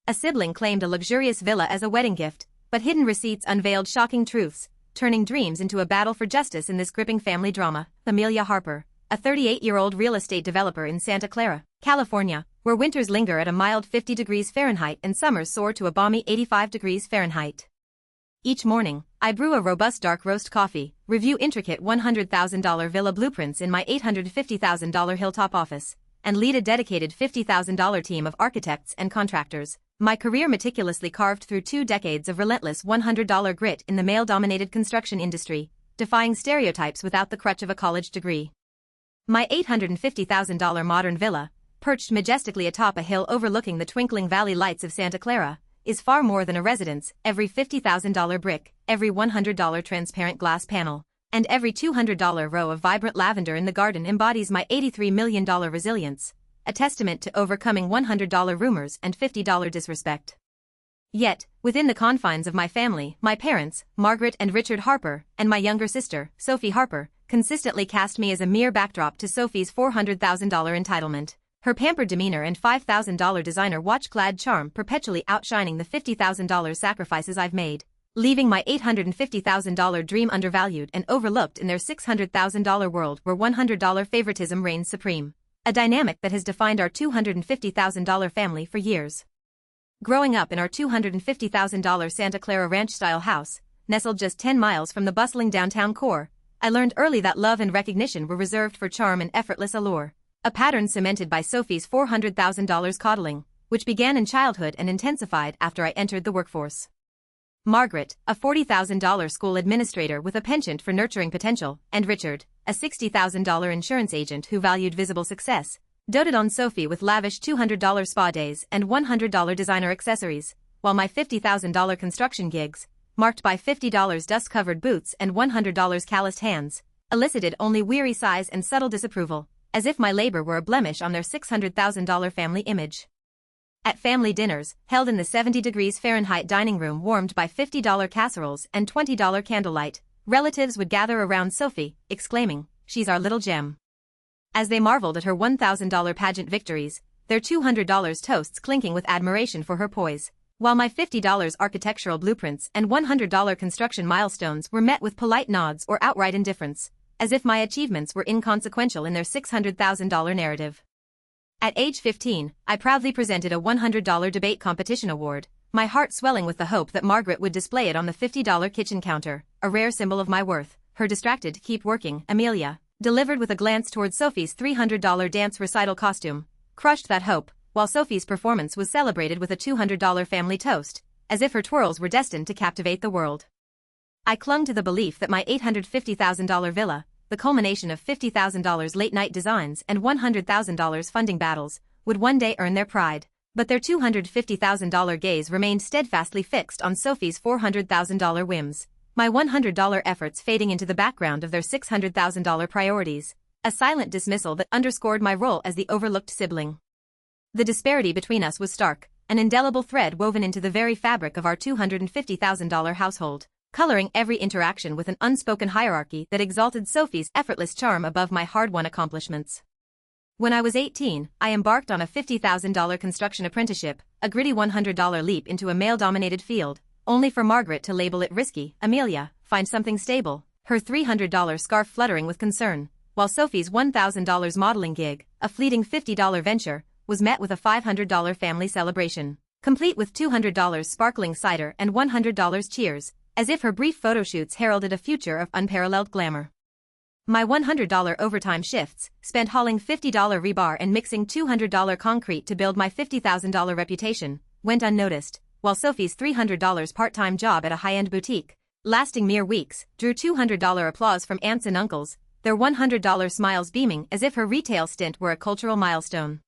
A sibling claimed a luxurious villa as a wedding gift, but hidden receipts unveiled shocking truths, turning dreams into a battle for justice in this gripping family drama. Amelia Harper, a 38-year-old real estate developer in Santa Clara, California, where winters linger at a mild 50 degrees Fahrenheit and summers soar to a balmy 85 degrees Fahrenheit. Each morning, I brew a robust dark roast coffee, review intricate $100,000 villa blueprints in my $850,000 hilltop office, and lead a dedicated $50,000 team of architects and contractors. My career meticulously carved through 2 decades of relentless $100 grit in the male-dominated construction industry, defying stereotypes without the crutch of a college degree. My $850,000 modern villa, perched majestically atop a hill overlooking the twinkling valley lights of Santa Clara, is far more than a residence. Every $50,000 brick, every $100 transparent glass panel, and every $200 row of vibrant lavender in the garden embodies my $83 million resilience, a testament to overcoming $100 rumors and $50 disrespect. Yet, within the confines of my family, my parents, Margaret and Richard Harper, and my younger sister, Sophie Harper, consistently cast me as a mere backdrop to Sophie's $400,000 entitlement. Her pampered demeanor and $5,000 designer watch-clad charm perpetually outshining the $50,000 sacrifices I've made, leaving my $850,000 dream undervalued and overlooked in their $600,000 world where $100 favoritism reigns supreme, a dynamic that has defined our $250,000 family for years. Growing up in our $250,000 Santa Clara ranch-style house, nestled just 10 miles from the bustling downtown core, I learned early that love and recognition were reserved for charm and effortless allure, a pattern cemented by Sophie's $400,000 coddling, which began in childhood and intensified after I entered the workforce. Margaret, a $40,000 school administrator with a penchant for nurturing potential, and Richard, a $60,000 insurance agent who valued visible success, doted on Sophie with lavish $200 spa days and $100 designer accessories, while my $50,000 construction gigs, marked by $50 dust-covered boots and $100 calloused hands, elicited only weary sighs and subtle disapproval, as if my labor were a blemish on their $600,000 family image. At family dinners, held in the 70 degrees Fahrenheit dining room warmed by $50 casseroles and $20 candlelight, relatives would gather around Sophie, exclaiming, "She's our little gem." As they marveled at her $1,000 pageant victories, their $200 toasts clinking with admiration for her poise, while my $50 architectural blueprints and $100 construction milestones were met with polite nods or outright indifference, as if my achievements were inconsequential in their $600,000 narrative. At age 15, I proudly presented a $100 debate competition award, my heart swelling with the hope that Margaret would display it on the $50 kitchen counter, a rare symbol of my worth. Her distracted "keep working, Amelia," delivered with a glance towards Sophie's $300 dance recital costume, crushed that hope, while Sophie's performance was celebrated with a $200 family toast, as if her twirls were destined to captivate the world. I clung to the belief that my $850,000 villa, the culmination of $50,000 late-night designs and $100,000 funding battles, would one day earn their pride, but their $250,000 gaze remained steadfastly fixed on Sophie's $400,000 whims, my $100 efforts fading into the background of their $600,000 priorities, a silent dismissal that underscored my role as the overlooked sibling. The disparity between us was stark, an indelible thread woven into the very fabric of our $250,000 household, coloring every interaction with an unspoken hierarchy that exalted Sophie's effortless charm above my hard-won accomplishments. When I was 18, I embarked on a $50,000 construction apprenticeship, a gritty $100 leap into a male-dominated field, only for Margaret to label it risky. "Amelia, find something stable," her $300 scarf fluttering with concern, while Sophie's $1,000 modeling gig, a fleeting $50 venture, was met with a $500 family celebration, complete with $200 sparkling cider and $100 cheers, as if her brief photoshoots heralded a future of unparalleled glamour. My $100 overtime shifts, spent hauling $50 rebar and mixing $200 concrete to build my $50,000 reputation, went unnoticed, while Sophie's $300 part-time job at a high-end boutique, lasting mere weeks, drew $200 applause from aunts and uncles, their $100 smiles beaming as if her retail stint were a cultural milestone.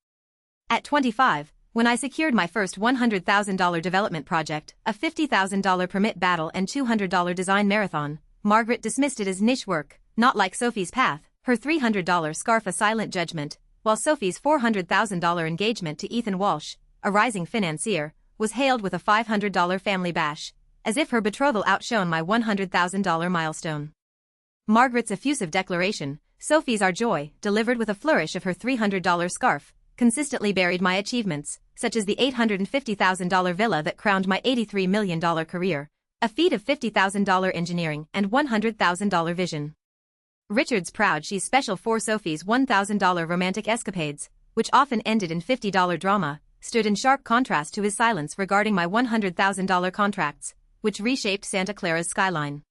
At 25, when I secured my first $100,000 development project, a $50,000 permit battle and $200 design marathon, Margaret dismissed it as niche work, not like Sophie's path, her $300 scarf a silent judgment, while Sophie's $400,000 engagement to Ethan Walsh, a rising financier, was hailed with a $500 family bash, as if her betrothal outshone my $100,000 milestone. Margaret's effusive declaration, "Sophie's our joy," delivered with a flourish of her $300 scarf, consistently buried my achievements, such as the $850,000 villa that crowned my $83 million career, a feat of $50,000 engineering and $100,000 vision. Richard's proud she's special for Sophie's $1,000 romantic escapades, which often ended in $50 drama, stood in sharp contrast to his silence regarding my $100,000 contracts, which reshaped Santa Clara's skyline.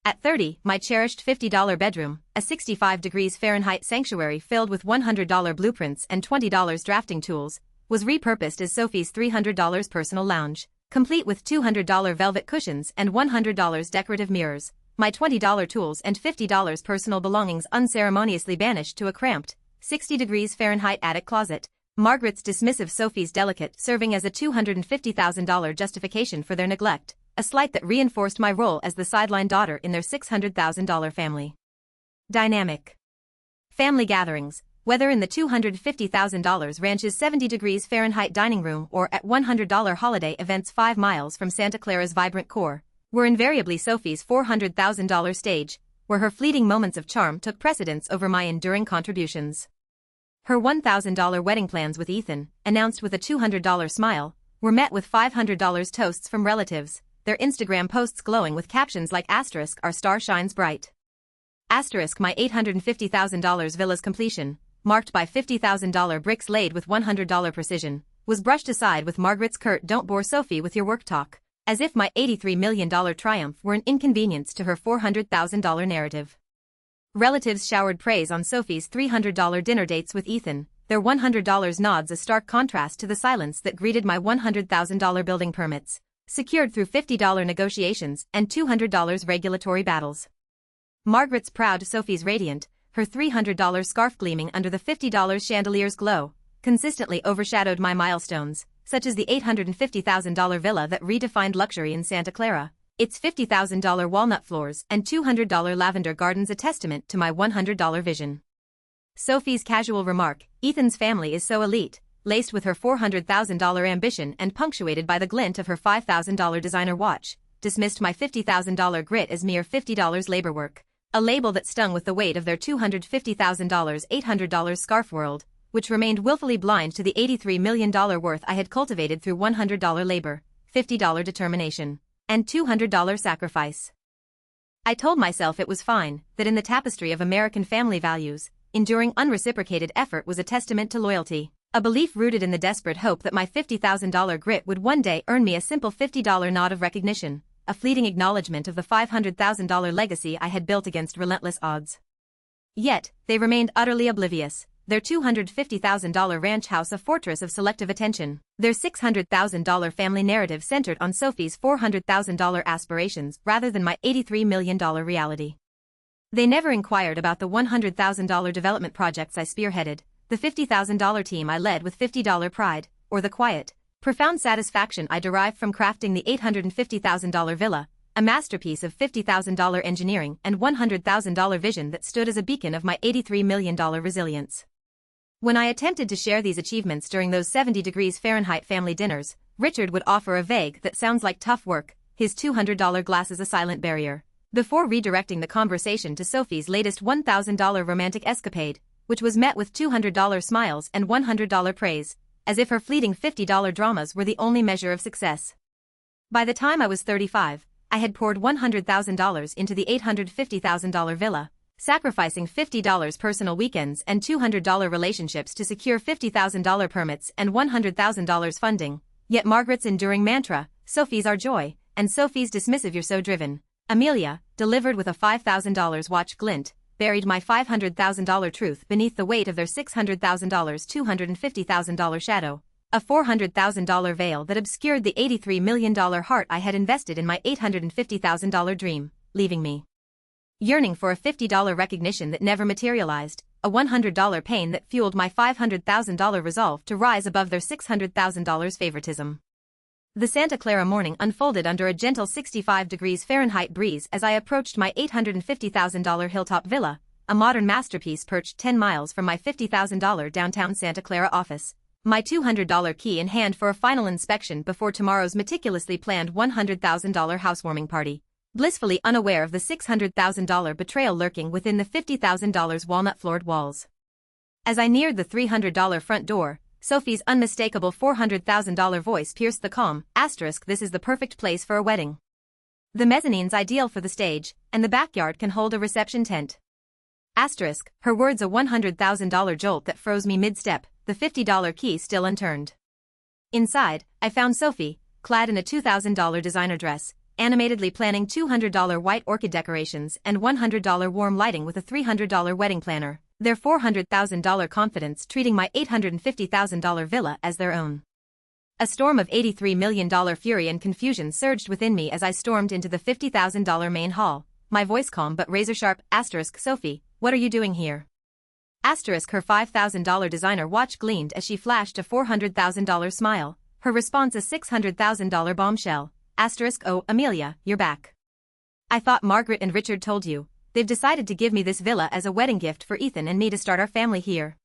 At 30, my cherished $50 bedroom, a 65 degrees Fahrenheit sanctuary filled with $100 blueprints and $20 drafting tools, was repurposed as Sophie's $300 personal lounge, complete with $200 velvet cushions and $100 decorative mirrors, my $20 tools and $50 personal belongings unceremoniously banished to a cramped, 60 degrees Fahrenheit attic closet. Margaret's dismissive Sophie's delicate serving as a $250,000 justification for their neglect, a slight that reinforced my role as the sideline daughter in their $600,000 family dynamic. Family gatherings, whether in the $250,000 ranch's 70 degrees Fahrenheit dining room or at $100 holiday events 5 miles from Santa Clara's vibrant core, were invariably Sophie's $400,000 stage, where her fleeting moments of charm took precedence over my enduring contributions. Her $1,000 wedding plans with Ethan, announced with a $200 smile, were met with $500 toasts from relatives, their Instagram posts glowing with captions like * our star shines bright. * my $850,000 villa's completion, marked by $50,000 bricks laid with $100 precision, was brushed aside with Margaret's curt "Don't bore Sophie with your work talk," as if my $83 million triumph were an inconvenience to her $400,000 narrative. Relatives showered praise on Sophie's $300 dinner dates with Ethan, their $100 nods a stark contrast to the silence that greeted my $100,000 building permits, secured through $50 negotiations and $200 regulatory battles. Margaret's proud Sophie's radiant, her $300 scarf gleaming under the $50 chandelier's glow, consistently overshadowed my milestones, such as the $850,000 villa that redefined luxury in Santa Clara, its $50,000 walnut floors and $200 lavender gardens a testament to my $100 vision. Sophie's casual remark, "Ethan's family is so elite," laced with her $400,000 ambition and punctuated by the glint of her $5,000 designer watch, dismissed my $50,000 grit as mere $50 labor work, a label that stung with the weight of their $250,000 $800 scarf world, which remained willfully blind to the $83 million worth I had cultivated through $100 labor, $50 determination, and $200 sacrifice. I told myself it was fine, that in the tapestry of American family values, enduring unreciprocated effort was a testament to loyalty, a belief rooted in the desperate hope that my $50,000 grit would one day earn me a simple $50 nod of recognition, a fleeting acknowledgement of the $500,000 legacy I had built against relentless odds. Yet, they remained utterly oblivious, their $250,000 ranch house a fortress of selective attention, their $600,000 family narrative centered on Sophie's $400,000 aspirations rather than my $83 million reality. They never inquired about the $100,000 development projects I spearheaded, the $50,000 team I led with $50 pride, or the quiet, profound satisfaction I derived from crafting the $850,000 villa, a masterpiece of $50,000 engineering and $100,000 vision that stood as a beacon of my $83 million resilience. When I attempted to share these achievements during those 70 degrees Fahrenheit family dinners, Richard would offer a vague "that sounds like tough work," his $200 glasses a silent barrier, before redirecting the conversation to Sophie's latest $1,000 romantic escapade, which was met with $200 smiles and $100 praise, as if her fleeting $50 dramas were the only measure of success. By the time I was 35, I had poured $100,000 into the $850,000 villa, sacrificing $50 personal weekends and $200 relationships to secure $50,000 permits and $100,000 funding, yet Margaret's enduring mantra, "Sophie's our joy," and Sophie's dismissive "You're so driven, Amelia," delivered with a $5,000 watch glint, buried my $500,000 truth beneath the weight of their $600,000 $250,000 shadow, a $400,000 veil that obscured the $83 million heart I had invested in my $850,000 dream, leaving me yearning for a $50 recognition that never materialized, a $100 pain that fueled my $500,000 resolve to rise above their $600,000 favoritism. The Santa Clara morning unfolded under a gentle 65 degrees Fahrenheit breeze as I approached my $850,000 hilltop villa, a modern masterpiece perched 10 miles from my $50,000 downtown Santa Clara office, my $200 key in hand for a final inspection before tomorrow's meticulously planned $100,000 housewarming party, blissfully unaware of the $600,000 betrayal lurking within the $50,000 walnut-floored walls. As I neared the $300 front door, Sophie's unmistakable $400,000 voice pierced the calm. This is the perfect place for a wedding. The mezzanine's ideal for the stage, and the backyard can hold a reception tent. Her words a $100,000 jolt that froze me mid-step, the $50 key still unturned. Inside, I found Sophie, clad in a $2,000 designer dress, animatedly planning $200 white orchid decorations and $100 warm lighting with a $300 wedding planner, their $400,000 confidence treating my $850,000 villa as their own. A storm of $83 million fury and confusion surged within me as I stormed into the $50,000 main hall, my voice calm but razor-sharp. Sophie, what are you doing here? Her $5,000 designer watch gleamed as she flashed a $400,000 smile, her response a $600,000 bombshell. Oh, Amelia, you're back. I thought Margaret and Richard told you. They've decided to give me this villa as a wedding gift for Ethan and me to start our family here.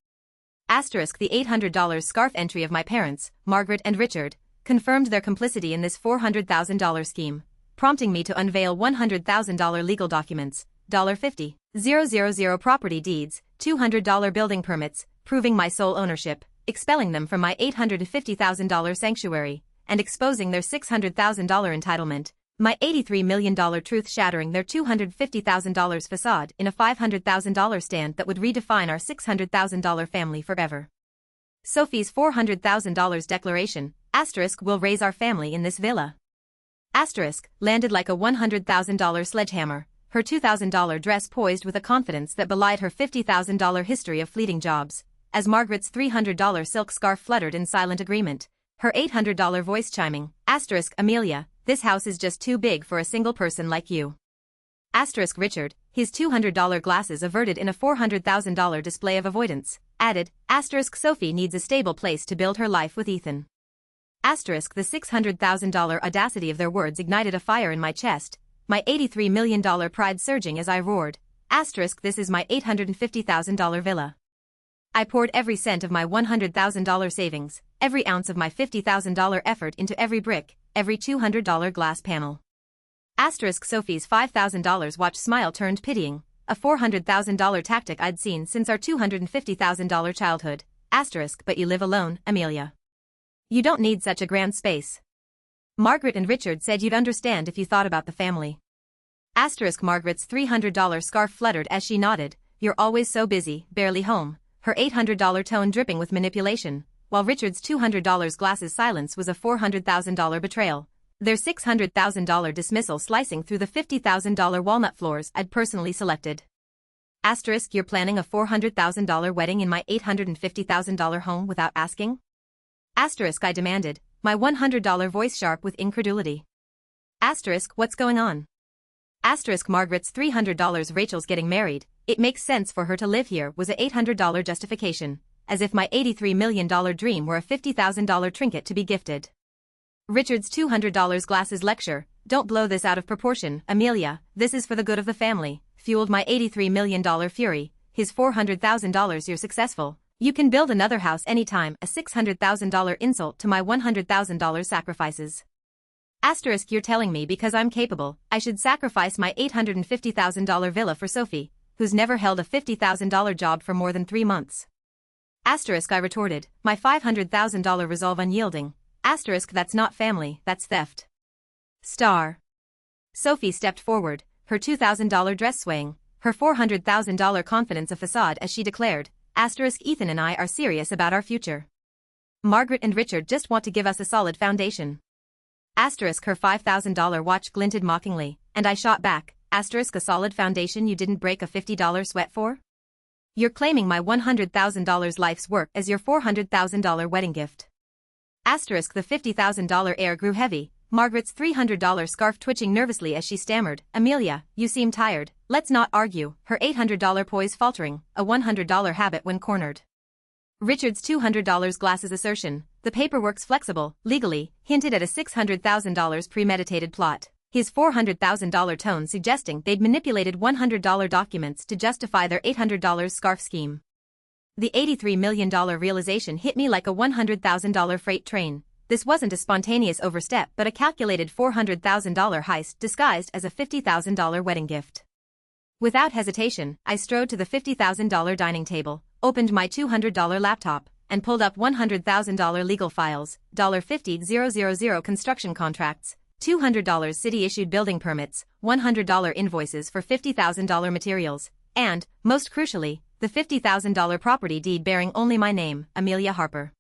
The $800 scarf entry of my parents, Margaret and Richard, confirmed their complicity in this $400,000 scheme, prompting me to unveil $100,000 legal documents, $50,000 property deeds, $200 building permits, proving my sole ownership, expelling them from my $850,000 sanctuary, and exposing their $600,000 entitlement, my $83 million truth shattering their $250,000 facade in a $500,000 stand that would redefine our $600,000 family forever. Sophie's $400,000 declaration, will raise our family in this villa. Landed like a $100,000 sledgehammer, her $2,000 dress poised with a confidence that belied her $50,000 history of fleeting jobs, as Margaret's $300 silk scarf fluttered in silent agreement, her $800 voice chiming, Amelia, this house is just too big for a single person like you. Richard, his $200 glasses averted in a $400,000 display of avoidance, added, Sophie needs a stable place to build her life with Ethan. The $600,000 audacity of their words ignited a fire in my chest, my $83 million pride surging as I roared, this is my $850,000 villa. I poured every cent of my $100,000 savings, every ounce of my $50,000 effort into every brick, every $200 glass panel. Sophie's $5,000 watch smile turned pitying, a $400,000 tactic I'd seen since our $250,000 childhood. But you live alone, Amelia. You don't need such a grand space. Margaret and Richard said you'd understand if you thought about the family. Margaret's $300 scarf fluttered as she nodded, you're always so busy, barely home, her $800 tone dripping with manipulation, while Richard's $200 glasses silence was a $400,000 betrayal, their $600,000 dismissal slicing through the $50,000 walnut floors I'd personally selected. You're planning a $400,000 wedding in my $850,000 home without asking? I demanded, my $100 voice sharp with incredulity. What's going on? Margaret's $300 Rachel's getting married, it makes sense for her to live here was a $800 justification, as if my $83 million dream were a $50,000 trinket to be gifted. Richard's $200 glasses lecture, don't blow this out of proportion, Amelia, this is for the good of the family, fueled my $83 million fury, his $400,000 you're successful, you can build another house anytime, a $600,000 insult to my $100,000 sacrifices. You're telling me because I'm capable, I should sacrifice my $850,000 villa for Sophie, who's never held a $50,000 job for more than 3 months. I retorted, my $500,000 resolve unyielding. That's not family, that's theft. Sophie stepped forward, her $2,000 dress swaying, her $400,000 confidence a facade as she declared, Ethan and I are serious about our future. Margaret and Richard just want to give us a solid foundation. Her $5,000 watch glinted mockingly, and I shot back, a solid foundation you didn't break a $50 sweat for? You're claiming my $100,000 life's work as your $400,000 wedding gift. The $50,000 air grew heavy, Margaret's $300 scarf twitching nervously as she stammered, Amelia, you seem tired, let's not argue, her $800 poise faltering, a $100 habit when cornered. Richard's $200 glasses assertion, the paperwork's flexible, legally, hinted at a $600,000 premeditated plot, his $400,000 tone suggesting they'd manipulated $100 documents to justify their $800 scarf scheme. The $83 million realization hit me like a $100,000 freight train. This wasn't a spontaneous overstep but a calculated $400,000 heist disguised as a $50,000 wedding gift. Without hesitation, I strode to the $50,000 dining table, opened my $200 laptop, and pulled up $100,000 legal files, $50,000 construction contracts, $200 city-issued building permits, $100 invoices for $50,000 materials, and, most crucially, the $50,000 property deed bearing only my name, Amelia Harper.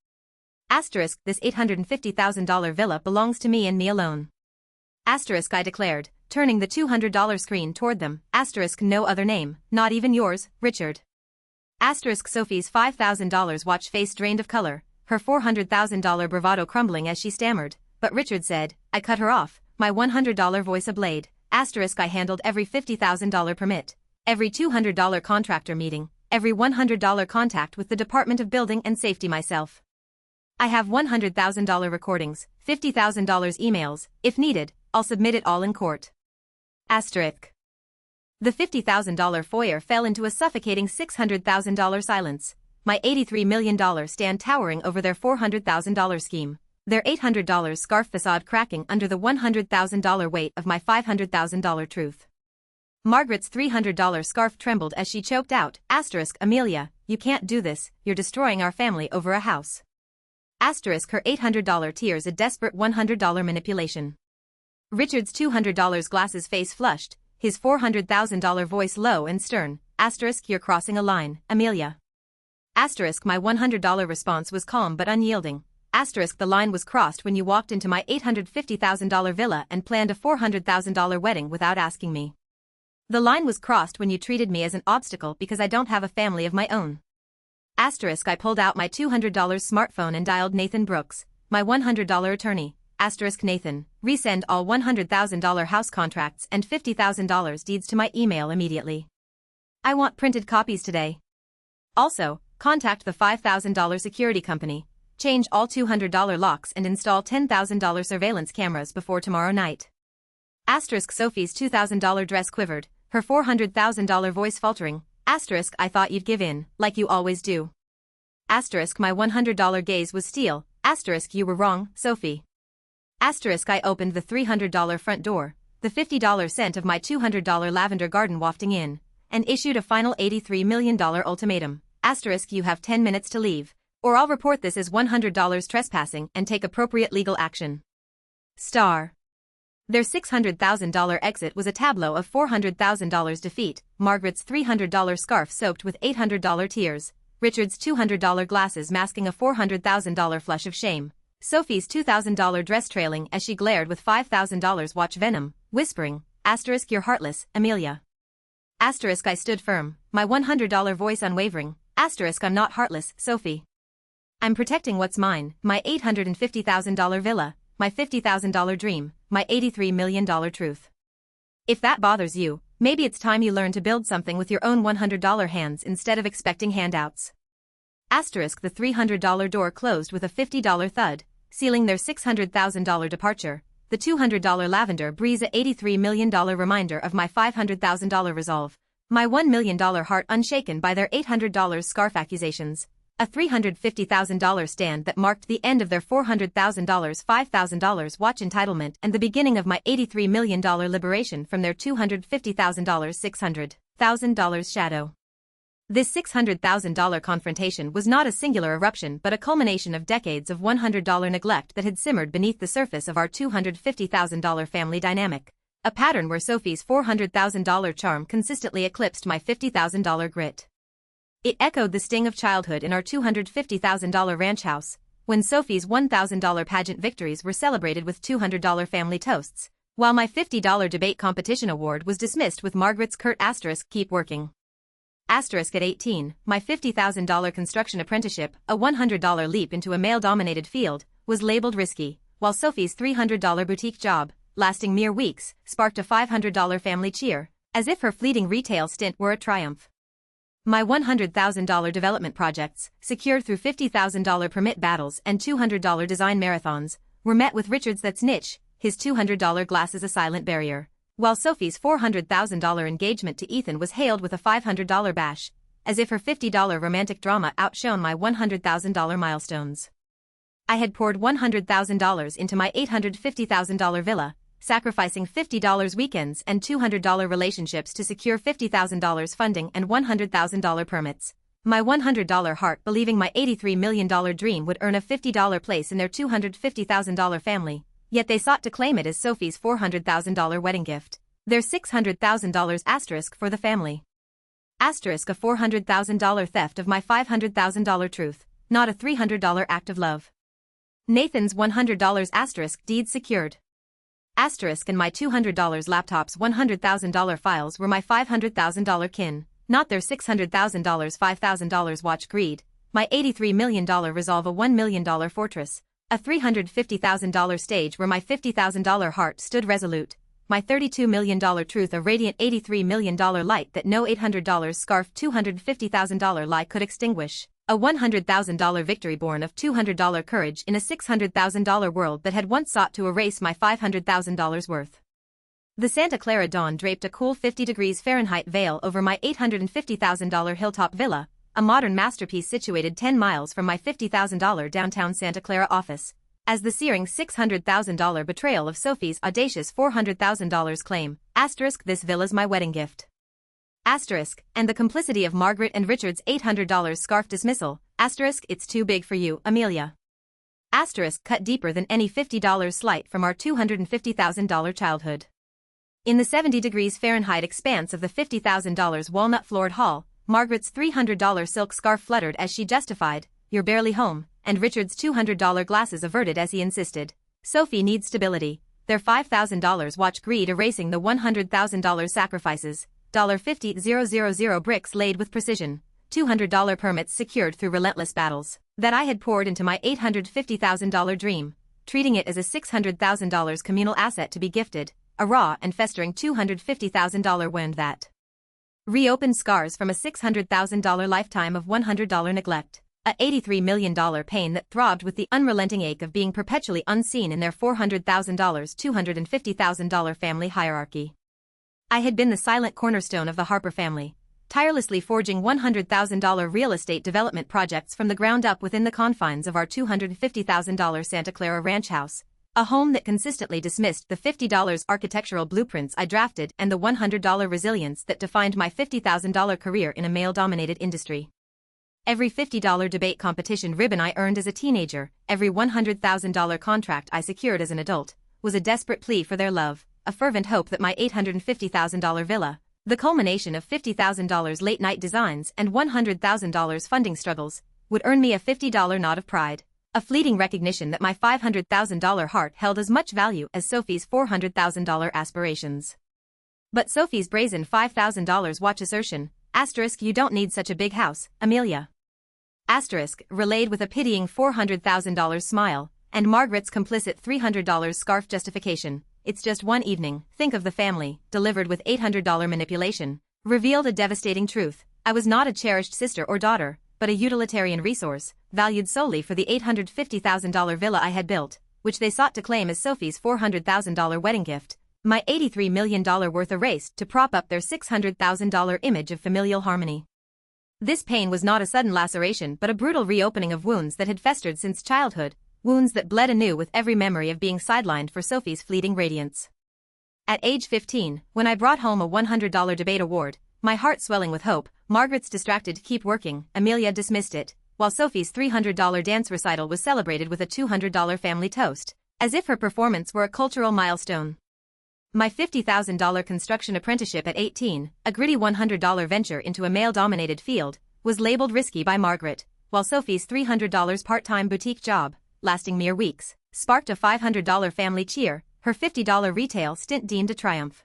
Asterisk, this $850,000 villa belongs to me and me alone. Asterisk, I declared, turning the $200 screen toward them. Asterisk, no other name, not even yours, Richard. Asterisk, Sophie's $5,000 watch face drained of color, her $400,000 bravado crumbling as she stammered, but Richard said. I cut her off, my $100 voice ablade. Asterisk, I handled every $50,000 permit, every $200 contractor meeting, every $100 contact with the Department of Building and Safety myself. I have $100,000 recordings, $50,000 emails, if needed, I'll submit it all in court. Asterisk. The $50,000 foyer fell into a suffocating $600,000 silence, my $83 million stand towering over their $400,000 scheme, their $800 scarf facade cracking under the $100,000 weight of my $500,000 truth. Margaret's $300 scarf trembled as she choked out, asterisk, Amelia, you can't do this, you're destroying our family over a house. Asterisk, her $800 tears a desperate $100 manipulation. Richard's $200 glasses face flushed, his $400,000 voice low and stern, asterisk, you're crossing a line, Amelia. Asterisk, my $100 response was calm but unyielding. Asterisk, the line was crossed when you walked into my $850,000 villa and planned a $400,000 wedding without asking me. The line was crossed when you treated me as an obstacle because I don't have a family of my own. Asterisk, I pulled out my $200 smartphone and dialed Nathan Brooks, my $100 attorney. Asterisk, Nathan, resend all $100,000 house contracts and $50,000 deeds to my email immediately. I want printed copies today. Also, contact the $5,000 security company, change all $200 locks and install $10,000 surveillance cameras before tomorrow night. Asterisk, Sophie's $2,000 dress quivered, her $400,000 voice faltering. Asterisk, I thought you'd give in, like you always do. Asterisk, my $100 gaze was steel. Asterisk, you were wrong, Sophie. Asterisk, I opened the $300 front door, the $50 scent of my $200 lavender garden wafting in, and issued a final $83 million ultimatum. Asterisk, you have 10 minutes to leave, or I'll report this as $100 trespassing and take appropriate legal action. Star. Their $600,000 exit was a tableau of $400,000 defeat, Margaret's $300 scarf soaked with $800 tears, Richard's $200 glasses masking a $400,000 flush of shame, Sophie's $2,000 dress trailing as she glared with $5,000 watch venom, whispering, asterisk, you're heartless, Amelia. Asterisk, I stood firm, my $100 voice unwavering, asterisk, I'm not heartless, Sophie. I'm protecting what's mine, my $850,000 villa, my $50,000 dream, my $83 million truth. If that bothers you, maybe it's time you learn to build something with your own $100 hands instead of expecting handouts. Asterisk, the $300 door closed with a $50 thud, sealing their $600,000 departure, the $200 lavender breeze a $83 million reminder of my $500,000 resolve, my $1 million heart unshaken by their $800 scarf accusations, a $350,000 stand that marked the end of their $400,000 $5,000 watch entitlement and the beginning of my $83 million liberation from their $250,000 $600,000 shadow. This $600,000 confrontation was not a singular eruption but a culmination of decades of $100 neglect that had simmered beneath the surface of our $250,000 family dynamic, a pattern where Sophie's $400,000 charm consistently eclipsed my $50,000 grit. It echoed the sting of childhood in our $250,000 ranch house, when Sophie's $1,000 pageant victories were celebrated with $200 family toasts, while my $50 debate competition award was dismissed with Margaret's curt asterisk, keep working. Asterisk, at 18, my $50,000 construction apprenticeship, a $100 leap into a male-dominated field, was labeled risky, while Sophie's $300 boutique job, lasting mere weeks, sparked a $500 family cheer, as if her fleeting retail stint were a triumph. My $100,000 development projects, secured through $50,000 permit battles and $200 design marathons, were met with Richard's that's niche, his $200 glasses a silent barrier, while Sophie's $400,000 engagement to Ethan was hailed with a $500 bash, as if her $50 romantic drama outshone my $100,000 milestones. I had poured $100,000 into my $850,000 villa, sacrificing $50 weekends and $200 relationships to secure $50,000 funding and $100,000 permits. My $100 heart believing my $83 million dream would earn a $50 place in their $250,000 family, yet they sought to claim it as Sophie's $400,000 wedding gift. Their $600,000 asterisk for the family. Asterisk a $400,000 theft of my $500,000 truth, not a $300 act of love. Nathan's $100 asterisk deed secured. Asterisk and my $200 laptop's $100,000 files were my $500,000 kin, not their $600,000 $5,000 watch greed. My $83 million resolve a $1 million fortress, a $350,000 stage where my $50,000 heart stood resolute. My $32 million truth a radiant $83 million light that no $800 scarf $250,000 lie could extinguish. A $100,000 victory born of $200 courage in a $600,000 world that had once sought to erase my $500,000 worth. The Santa Clara dawn draped a cool 50 degrees Fahrenheit veil over my $850,000 hilltop villa, a modern masterpiece situated 10 miles from my $50,000 downtown Santa Clara office, as the searing $600,000 betrayal of Sophie's audacious $400,000 claim. Asterisk this villa's my wedding gift. Asterisk, and the complicity of Margaret and Richard's $800 scarf dismissal. Asterisk it's too big for you, Amelia. Asterisk cut deeper than any $50 slight from our $250,000 childhood. In the 70 degrees Fahrenheit expanse of the $50,000 walnut-floored hall, Margaret's $300 silk scarf fluttered as she justified, "You're barely home," and Richard's $200 glasses averted as he insisted, "Sophie needs stability." Their $5,000 watch greed erasing the $100,000 sacrifices, $50,000 bricks laid with precision, $200 permits secured through relentless battles, that I had poured into my $850,000 dream, treating it as a $600,000 communal asset to be gifted, a raw and festering $250,000 wound that reopened scars from a $600,000 lifetime of $100 neglect, a $83 million pain that throbbed with the unrelenting ache of being perpetually unseen in their $400,000 $250,000 family hierarchy. I had been the silent cornerstone of the Harper family, tirelessly forging $100,000 real estate development projects from the ground up within the confines of our $250,000 Santa Clara ranch house, a home that consistently dismissed the $50 architectural blueprints I drafted and the $100 resilience that defined my $50,000 career in a male-dominated industry. Every $50 debate competition ribbon I earned as a teenager, every $100,000 contract I secured as an adult, was a desperate plea for their love, a fervent hope that my $850,000 villa, the culmination of $50,000 late-night designs and $100,000 funding struggles, would earn me a $50 nod of pride, a fleeting recognition that my $500,000 heart held as much value as Sophie's $400,000 aspirations. But Sophie's brazen $5,000 watch assertion, asterisk you don't need such a big house, Amelia. Asterisk, relayed with a pitying $400,000 smile, and Margaret's complicit $300 scarf justification, it's just one evening, think of the family, delivered with $800 manipulation, revealed a devastating truth. I was not a cherished sister or daughter, but a utilitarian resource, valued solely for the $850,000 villa I had built, which they sought to claim as Sophie's $400,000 wedding gift, my $83 million worth erased to prop up their $600,000 image of familial harmony. This pain was not a sudden laceration but a brutal reopening of wounds that had festered since childhood, wounds that bled anew with every memory of being sidelined for Sophie's fleeting radiance. At age 15, when I brought home a $100 debate award, my heart swelling with hope, Margaret's distracted "keep working," Amelia dismissed it, while Sophie's $300 dance recital was celebrated with a $200 family toast, as if her performance were a cultural milestone. My $50,000 construction apprenticeship at 18, a gritty $100 venture into a male-dominated field, was labeled risky by Margaret, while Sophie's $300 part-time boutique job, lasting mere weeks, sparked a $500 family cheer, her $50 retail stint deemed a triumph.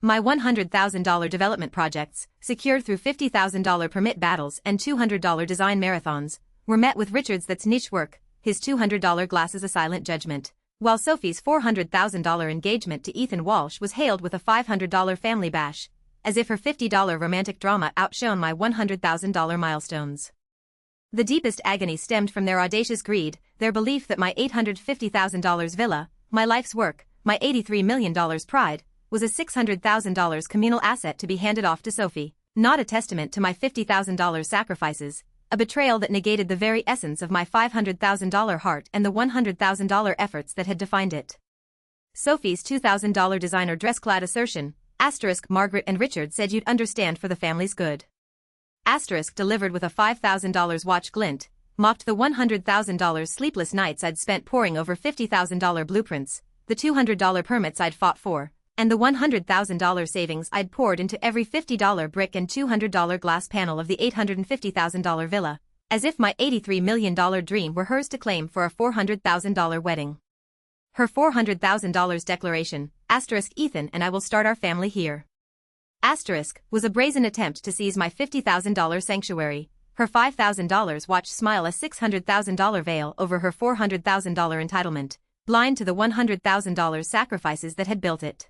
My $100,000 development projects, secured through $50,000 permit battles and $200 design marathons, were met with Richard's that's niche work, his $200 glasses a silent judgment, while Sophie's $400,000 engagement to Ethan Walsh was hailed with a $500 family bash, as if her $50 romantic drama outshone my $100,000 milestones. The deepest agony stemmed from their audacious greed, their belief that my $850,000 villa, my life's work, my $83 million pride, was a $600,000 communal asset to be handed off to Sophie, not a testament to my $50,000 sacrifices, a betrayal that negated the very essence of my $500,000 heart and the $100,000 efforts that had defined it. Sophie's $2,000 designer dress-clad assertion, asterisk Margaret and Richard said you'd understand for the family's good. Asterisk delivered with a $5,000 watch glint, mocked the $100,000 sleepless nights I'd spent poring over $50,000 blueprints, the $200 permits I'd fought for, and the $100,000 savings I'd poured into every $50 brick and $200 glass panel of the $850,000 villa, as if my $83 million dream were hers to claim for a $400,000 wedding. Her $400,000 declaration, asterisk Ethan and I will start our family here. Asterisk was a brazen attempt to seize my $50,000 sanctuary, her $5,000 watch smile a $600,000 veil over her $400,000 entitlement, blind to the $100,000 sacrifices that had built it.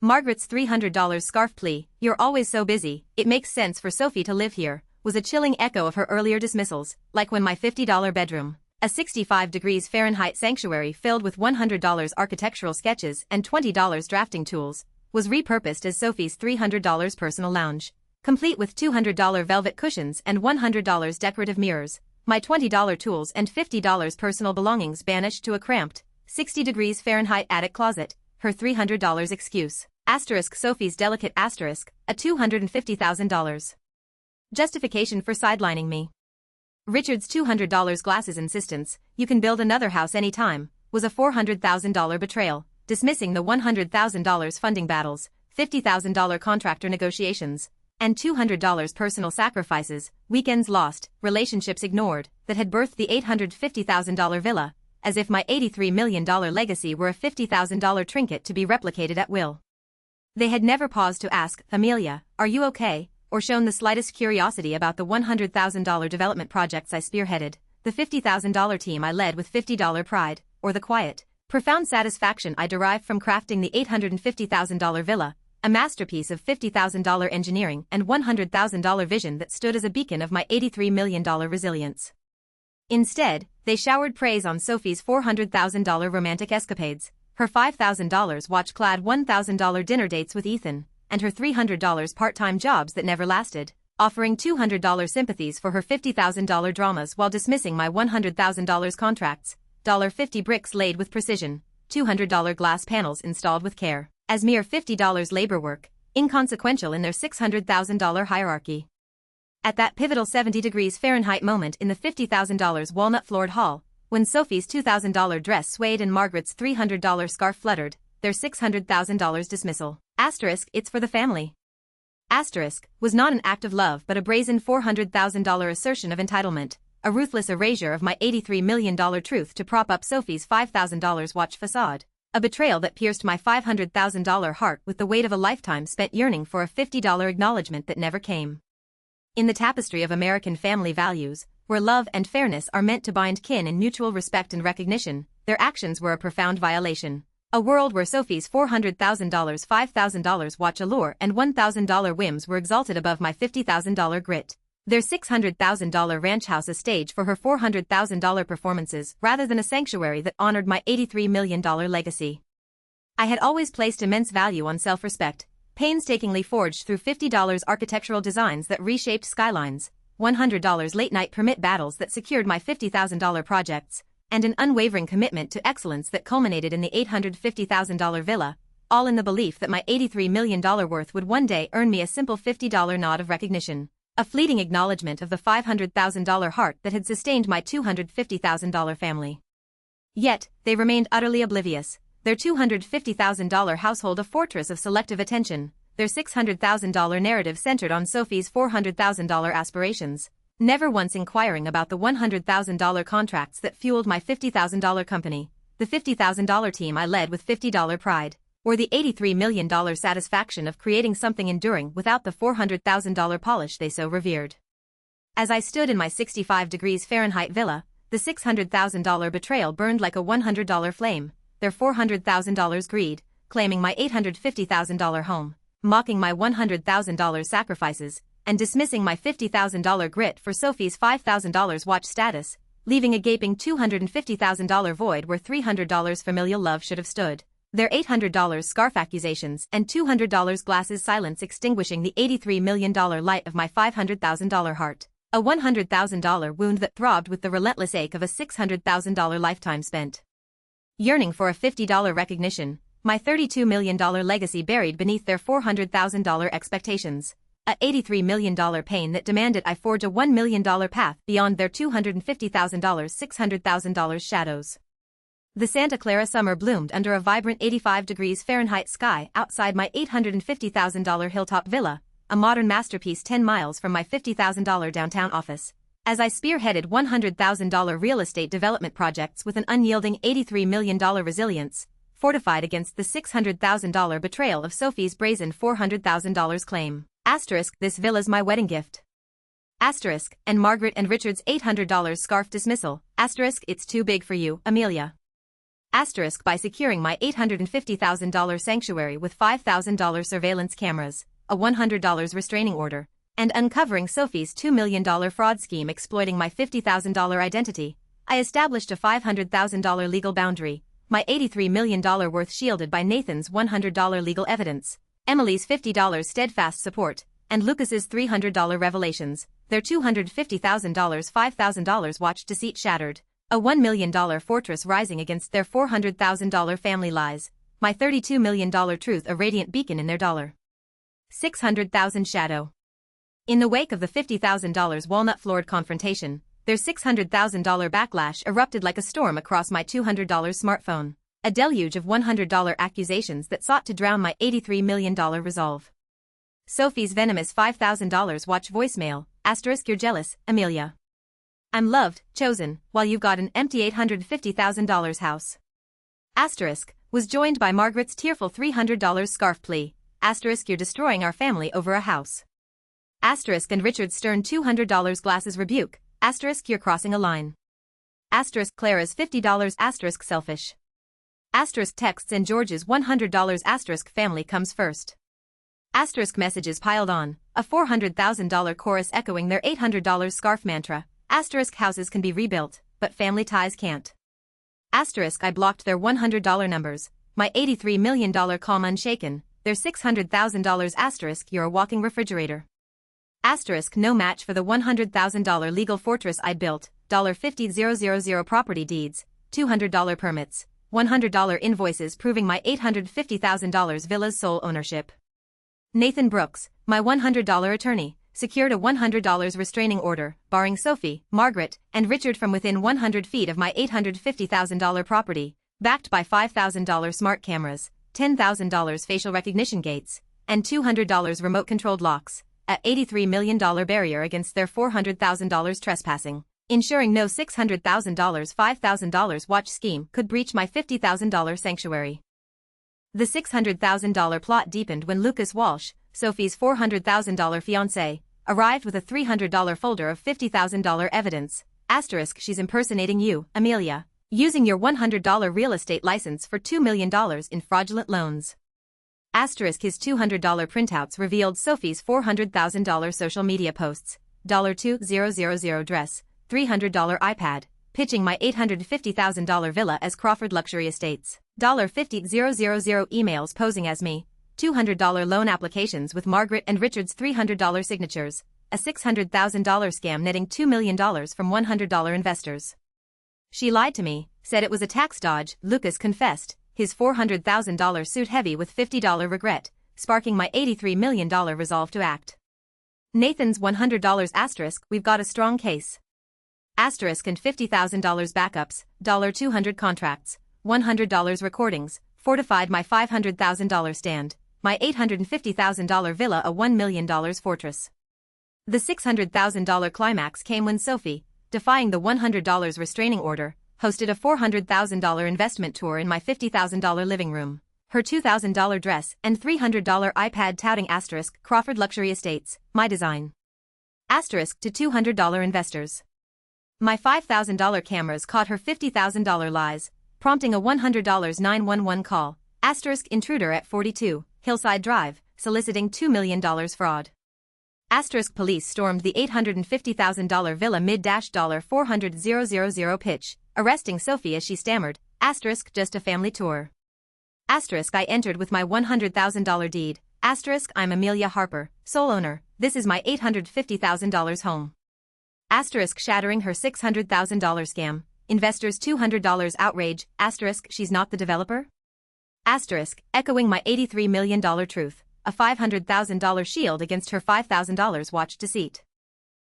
Margaret's $300 scarf plea, you're always so busy, it makes sense for Sophie to live here, was a chilling echo of her earlier dismissals, like when my $50 bedroom, a 65 degrees Fahrenheit sanctuary filled with $100 architectural sketches and $20 drafting tools, was repurposed as Sophie's $300 personal lounge, complete with $200 velvet cushions and $100 decorative mirrors, my $20 tools and $50 personal belongings banished to a cramped, 60 degrees Fahrenheit attic closet, her $300 excuse, asterisk Sophie's delicate asterisk, a $250,000. Justification for sidelining me. Richard's $200 glasses insistence, you can build another house anytime, was a $400,000 betrayal, dismissing the $100,000 funding battles, $50,000 contractor negotiations, and $200 personal sacrifices, weekends lost, relationships ignored, that had birthed the $850,000 villa, as if my $83 million legacy were a $50,000 trinket to be replicated at will. They had never paused to ask, Amelia, are you okay, or shown the slightest curiosity about the $100,000 development projects I spearheaded, the $50,000 team I led with $50 pride, or the quiet, profound satisfaction I derived from crafting the $850,000 villa, a masterpiece of $50,000 engineering and $100,000 vision that stood as a beacon of my $83 million resilience. Instead, they showered praise on Sophie's $400,000 romantic escapades, her $5,000 watch-clad $1,000 dinner dates with Ethan, and her $300 part-time jobs that never lasted, offering $200 sympathies for her $50,000 dramas while dismissing my $100,000 contracts, $50 bricks laid with precision, $200 glass panels installed with care, as mere $50 labor work, inconsequential in their $600,000 hierarchy. At that pivotal 70 degrees Fahrenheit moment in the $50,000 walnut-floored hall, when Sophie's $2,000 dress swayed and Margaret's $300 scarf fluttered, their $600,000 dismissal, asterisk it's for the family. Asterisk was not an act of love but a brazen $400,000 assertion of entitlement, a ruthless erasure of my $83 million truth to prop up Sophie's $5,000 watch facade, a betrayal that pierced my $500,000 heart with the weight of a lifetime spent yearning for a $50 acknowledgement that never came. In the tapestry of American family values, where love and fairness are meant to bind kin in mutual respect and recognition, their actions were a profound violation. A world where Sophie's $400,000, $5,000 watch allure and $1,000 whims were exalted above my $50,000 grit. Their $600,000 ranch house a stage for her $400,000 performances rather than a sanctuary that honored my $83 million legacy. I had always placed immense value on self-respect, painstakingly forged through $50 architectural designs that reshaped skylines, $100 late-night permit battles that secured my $50,000 projects, and an unwavering commitment to excellence that culminated in the $850,000 villa, all in the belief that my $83 million worth would one day earn me a simple $50 nod of recognition, a fleeting acknowledgement of the $500,000 heart that had sustained my $250,000 family. Yet, they remained utterly oblivious, their $250,000 household a fortress of selective attention, their $600,000 narrative centered on Sophie's $400,000 aspirations, never once inquiring about the $100,000 contracts that fueled my $50,000 company, the $50,000 team I led with $50 pride, or the $83 million satisfaction of creating something enduring without the $400,000 polish they so revered. As I stood in my 65 degrees Fahrenheit villa, the $600,000 betrayal burned like a $100 flame, their $400,000 greed, claiming my $850,000 home, mocking my $100,000 sacrifices, and dismissing my $50,000 grit for Sophie's $5,000 watch status, leaving a gaping $250,000 void where $300 familial love should have stood, their $800 scarf accusations and $200 glasses silence extinguishing the $83 million light of my $500,000 heart, a $100,000 wound that throbbed with the relentless ache of a $600,000 lifetime spent yearning for a $50 recognition, my $32 million legacy buried beneath their $400,000 expectations, a $83 million pain that demanded I forge a $1 million path beyond their $250,000 $600,000 shadows. The Santa Clara summer bloomed under a vibrant 85 degrees Fahrenheit sky outside my $850,000 hilltop villa, a modern masterpiece 10 miles from my $50,000 downtown office, as I spearheaded $100,000 real estate development projects with an unyielding $83 million resilience, fortified against the $600,000 betrayal of Sophie's brazen $400,000 claim. Asterisk, this villa's my wedding gift. Asterisk, and Margaret and Richard's $800 scarf dismissal. Asterisk, it's too big for you, Amelia. Asterisk, by securing my $850,000 sanctuary with $5,000 surveillance cameras, a $100 restraining order, and uncovering Sophie's $2 million fraud scheme exploiting my $50,000 identity, I established a $500,000 legal boundary, my $83 million worth shielded by Nathan's $100 legal evidence, Emily's $50 steadfast support, and Lucas's $300 revelations, their $250,000 $5,000 watch deceit shattered, a $1 million fortress rising against their $400,000 family lies, my $32 million truth a radiant beacon in their $600,000 shadow. In the wake of the $50,000 walnut-floored confrontation, their $600,000 backlash erupted like a storm across my $200 smartphone, a deluge of $100 accusations that sought to drown my $83 million resolve. Sophie's venomous $5,000 watch voicemail, asterisk, you're jealous, Amelia. I'm loved, chosen, while you've got an empty $850,000 house. Asterisk, was joined by Margaret's tearful $300 scarf plea, asterisk, you're destroying our family over a house. Asterisk, and Richard's stern $200 glasses rebuke, asterisk, you're crossing a line. Asterisk, Clara's $50 asterisk, selfish. Asterisk, texts and George's $100 asterisk, family comes first. Asterisk, messages piled on, a $400,000 chorus echoing their $800 scarf mantra, asterisk, houses can be rebuilt, but family ties can't. Asterisk, I blocked their $100 numbers, my $83 million calm unshaken, their $600,000 asterisk, you're a walking refrigerator. Asterisk, no match for the $100,000 legal fortress I built, $50,000 property deeds, $200 permits, $100 invoices proving my $850,000 villa's sole ownership. Nathan Brooks, my $100 attorney, secured a $100 restraining order, barring Sophie, Margaret, and Richard from within 100 feet of my $850,000 property, backed by $5,000 smart cameras, $10,000 facial recognition gates, and $200 remote-controlled locks, a $83 million barrier against their $400,000 trespassing, ensuring no $600,000 $5,000 watch scheme could breach my $50,000 sanctuary. The $600,000 plot deepened when Lucas Walsh, Sophie's $400,000 fiancé, arrived with a $300 folder of $50,000 evidence, asterisk, she's impersonating you, Amelia, using your $100 real estate license for $2 million in fraudulent loans. Asterisk, his $200 printouts revealed Sophie's $400,000 social media posts, $2,000 dress, $300 iPad, pitching my $850,000 villa as Crawford Luxury Estates, $50,000 emails posing as me, $200 loan applications with Margaret and Richard's $300 signatures, a $600,000 scam netting $2 million from $100 investors. She lied to me, said it was a tax dodge, Lucas confessed, his $400,000 suit heavy with $50 regret, sparking my $83 million resolve to act. Nathan's $100 asterisk, we've got a strong case. Asterisk, and $50,000 backups, $200 contracts, $100 recordings, fortified my $500,000 stand, my $850,000 villa a $1 million fortress. The $600,000 climax came when Sophie, defying the $100 restraining order, hosted a $400,000 investment tour in my $50,000 living room, her $2,000 dress and $300 iPad touting asterisk Crawford Luxury Estates, my design. Asterisk to $200 investors. My $5,000 cameras caught her $50,000 lies, prompting a $100 911 call, asterisk intruder at 42, Hillside Drive, soliciting $2 million fraud. Asterisk police stormed the $850,000 villa mid-$400,000 pitch, arresting Sophie as she stammered, asterisk just a family tour. Asterisk I entered with my $100,000 deed, asterisk I'm Amelia Harper, sole owner, this is my $850,000 home. Asterisk shattering her $600,000 scam, investors $200 outrage, asterisk she's not the developer? Asterisk echoing my $83 million truth, a $500,000 shield against her $5,000 watch deceit.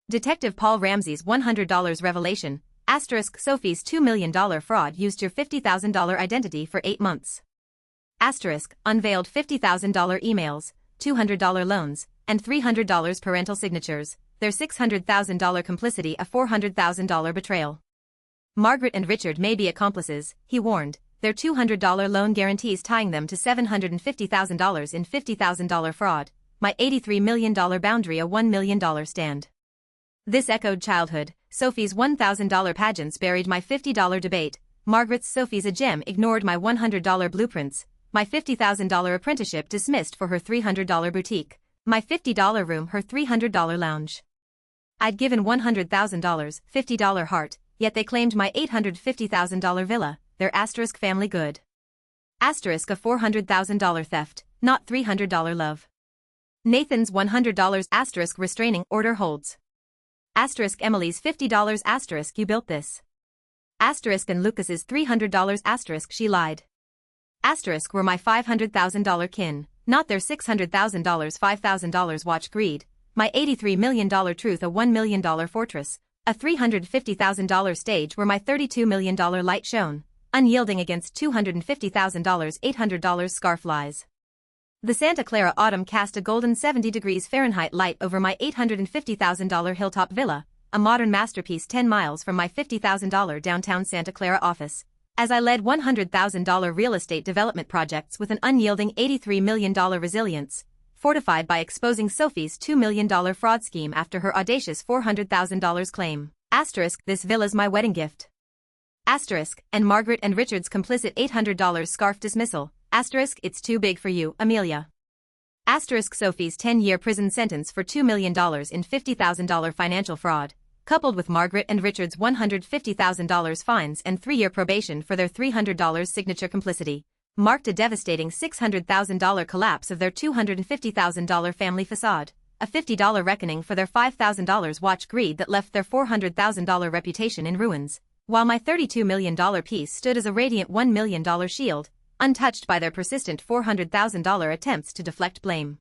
Detective Paul Ramsey's $100 revelation, Sophie's $2 million fraud used your $50,000 identity for 8 months. Unveiled $50,000 emails, $200 loans, and $300 parental signatures, their $600,000 complicity a $400,000 betrayal. Margaret and Richard may be accomplices, he warned, their $200 loan guarantees tying them to $750,000 in $50,000 fraud, my $83 million boundary a $1 million stand. This echoed childhood, Sophie's $1,000 pageants buried my $50 debate, Margaret's Sophie's a gem ignored my $100 blueprints, my $50,000 apprenticeship dismissed for her $300 boutique, my $50 room her $300 lounge. I'd given $100,000, $50 heart, yet they claimed my $850,000 villa, their family good. A $400,000 theft, not $300 love. Nathan's $100 restraining order holds. Emily's $50 you built this. And Lucas's $300 she lied. Were my $500,000 kin, not their $600,000 $5,000 watch greed, my $83 million truth a $1 million fortress, a $350,000 stage where my $32 million light shone, unyielding against $250,000 $800 scarf lies. The Santa Clara autumn cast a golden 70 degrees Fahrenheit light over my $850,000 hilltop villa, a modern masterpiece 10 miles from my $50,000 downtown Santa Clara office, as I led $100,000 real estate development projects with an unyielding $83 million resilience, fortified by exposing Sophie's $2 million fraud scheme after her audacious $400,000 claim. This villa's my wedding gift. And Margaret and Richard's complicit $800 scarf dismissal. It's too big for you, Amelia. Sophie's 10-year prison sentence for $2 million in $50,000 financial fraud, coupled with Margaret and Richard's $150,000 fines and 3-year probation for their $300 signature complicity, marked a devastating $600,000 collapse of their $250,000 family façade, a $50 reckoning for their $5,000 watch greed that left their $400,000 reputation in ruins, while my $32 million piece stood as a radiant $1 million shield, untouched by their persistent $400,000 attempts to deflect blame.